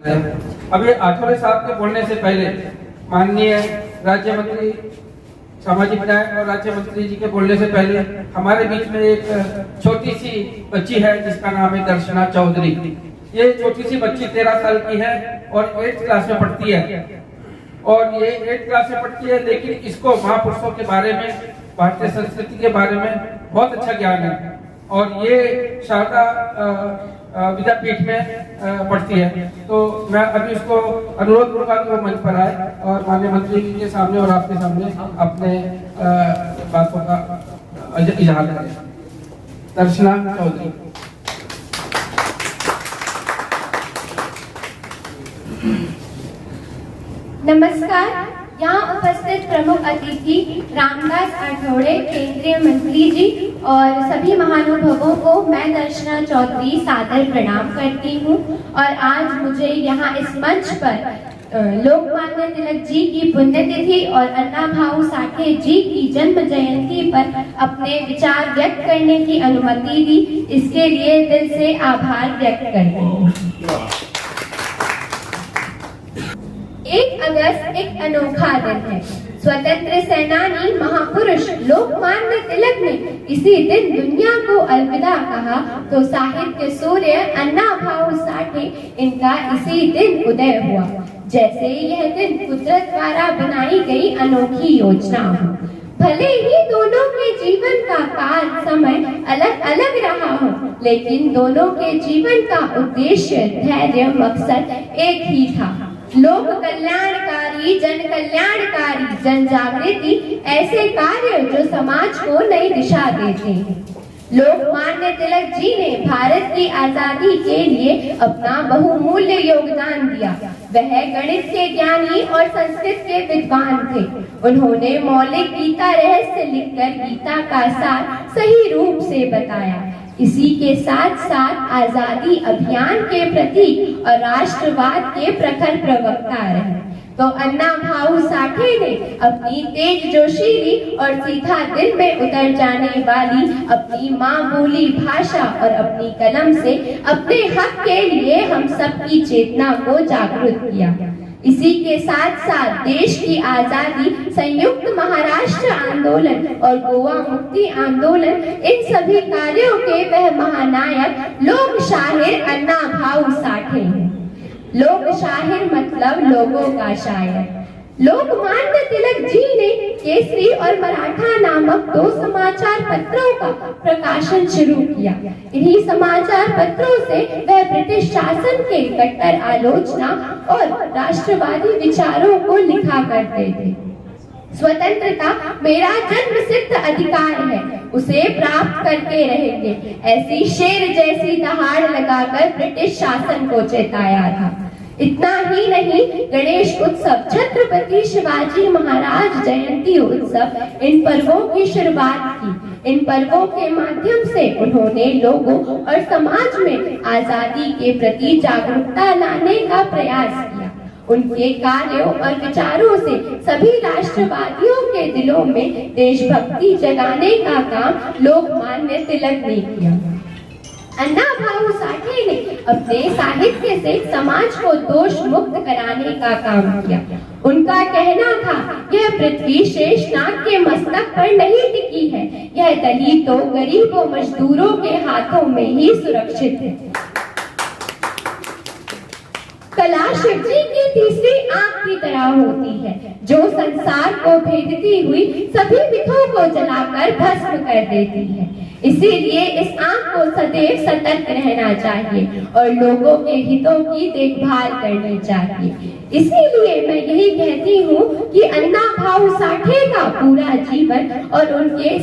अभी आठवले साहब के बोलने से पहले माननीय राज्य मंत्री सामाजिक न्याय और राज्य मंत्री जी के बोलने से पहले हमारे बीच में एक छोटी सी बच्ची है जिसका नाम है दर्शना चौधरी। ये छोटी सी बच्ची 13 साल की है और 8th क्लास में पढ़ती है और ये 8th क्लास में पढ़ती है, लेकिन इसको महापुरुषों के बारे में, भारतीय संस्कृति के बारे में बहुत अच्छा ज्ञान है और ये शारदा विद्यापीठ में पढ़ती है। तो मैं अभी उसको अनुरोध करूंगा कि वो मंच पर आए और माननीय मंत्री जी के सामने और आपके सामने अपने बातों का इजहार करें। दर्शना चौधरी। नमस्कार। यहाँ उपस्थित प्रमुख अतिथि रामदास आठवले केंद्रीय मंत्री जी और सभी महानुभावों को मैं दर्शना चौधरी सादर प्रणाम करती हूँ। और आज मुझे यहाँ इस मंच पर लोकमान्य तिलक जी की पुण्यतिथि और अन्ना भाऊ साठे जी की जन्म जयंती पर अपने विचार व्यक्त करने की अनुमति दी, इसके लिए दिल से आभार व्यक्त करती हूँ। 1 अगस्त एक अनोखा दिन है। स्वतंत्र सेनानी महापुरुष लोकमान्य तिलक ने इसी दिन दुनिया को अलविदा कहा तो साहित्य सूर्य अन्ना भाऊ साठे इनका इसी दिन उदय हुआ, जैसे यह दिन कुदरत द्वारा बनाई गई अनोखी योजना हो। भले ही दोनों के जीवन का काल समय अलग अलग रहा हो, लेकिन दोनों के जीवन का उद्देश्य, धैर्य, मकसद एक ही था। लोक कल्याणकारी, जन कल्याणकारी, जन जागृति, ऐसे कार्य जो समाज को नई दिशा देते हैं। लोकमान्य तिलक जी ने भारत की आजादी के लिए अपना बहुमूल्य योगदान दिया। वह गणित के ज्ञानी और संस्कृत के विद्वान थे। उन्होंने मौलिक गीता रहस्य लिखकर गीता का सार सही रूप से बताया। इसी के साथ साथ आजादी अभियान के प्रतीक और राष्ट्रवाद के प्रखर प्रवक्ता रहे। तो अन्ना भाऊ साठे ने अपनी तेज जोशीली और सीधा दिल में उतर जाने वाली अपनी माँ बोली भाषा और अपनी कलम से अपने हक के लिए हम सबकी चेतना को जागृत किया। इसी के साथ साथ देश की आजादी, संयुक्त महाराष्ट्र आंदोलन और गोवा मुक्ति आंदोलन, इन सभी कार्यों के वह महानायक लोक शाहिर अन्ना भाऊ साठे हैं। लोक शाहिर मतलब लोगों का शायर। लोकमान्य तिलक जी ने केसरी और मराठा नामक 2 समाचार पत्रों का प्रकाशन शुरू किया। इन्हीं समाचार पत्रों से वह ब्रिटिश शासन के कट्टर आलोचना और राष्ट्रवादी विचारों को लिखा करते थे। स्वतंत्रता मेरा जन्म सिद्ध अधिकार है, उसे प्राप्त करके रहेंगे, ऐसी शेर जैसी दहाड़ लगाकर ब्रिटिश शासन को चेताया था। इतना ही नहीं, गणेश उत्सव, छत्रपति शिवाजी महाराज जयंती उत्सव, इन पर्वों की शुरुआत की। इन पर्वों के माध्यम से उन्होंने लोगों और समाज में आजादी के प्रति जागरूकता लाने का प्रयास किया। उनके कार्यों और विचारों से सभी राष्ट्रवादियों के दिलों में देशभक्ति जगाने का काम लोकमान्य तिलक ने किया। अन्ना भाऊ साठे ने अपने साहित्य से समाज को दोष मुक्त कराने का काम किया। उनका कहना था, यह पृथ्वी शेषनाग के मस्तक पर नहीं टिकी है, यह दलितों, गरीबों, मजदूरों के हाथों में ही सुरक्षित है। कला शिवजी की तीसरी आंख की तरह होती है, जो संसार को भेदती हुई सभी विधों को जलाकर भस्म कर देती है। इसीलिए इस आंख को सदैव सतर्क रहना चाहिए और लोगों के हितों की देखभाल करनी चाहिए। इसीलिए मैं यही कहती हूँ कि अन्ना भाऊ साठे का पूरा जीवन और उनके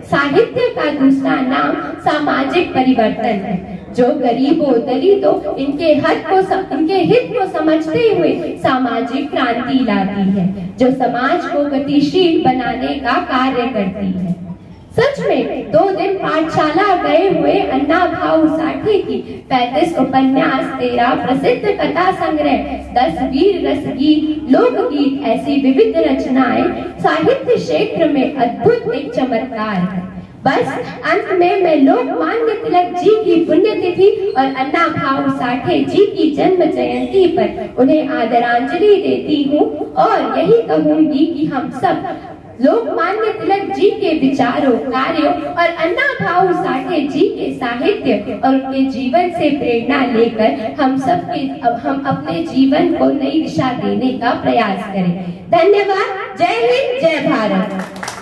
साहित्य का दूसरा नाम सामाजिक परिवर्तन है, जो गरीबों, दलितों, इनके हित को समझते हुए सामाजिक क्रांति लाती है, जो समाज को गतिशील बनाने का कार्य करती है। सच में 2 दिन पाठशाला गए हुए अन्ना भाऊ साठे की 35 उपन्यास, 13 प्रसिद्ध कथा संग्रह, 10 वीर रस गीत, लोकगीत, ऐसी विविध रचनाएं साहित्य क्षेत्र में अद्भुत एक चमत्कार है। बस अंत में मैं लोकमान्य तिलक जी की पुण्यतिथि और अन्ना भाऊ साठे जी की जन्म जयंती पर उन्हें आदरांजलि देती हूँ और यही कहूंगी कि हम सब लोकमान्य तिलक जी के विचारों, कार्यों और अन्ना भाऊ साठे जी के साहित्य और उनके जीवन से प्रेरणा लेकर हम अपने जीवन को नई दिशा देने का प्रयास करें। धन्यवाद। जय हिंद, जय भारत।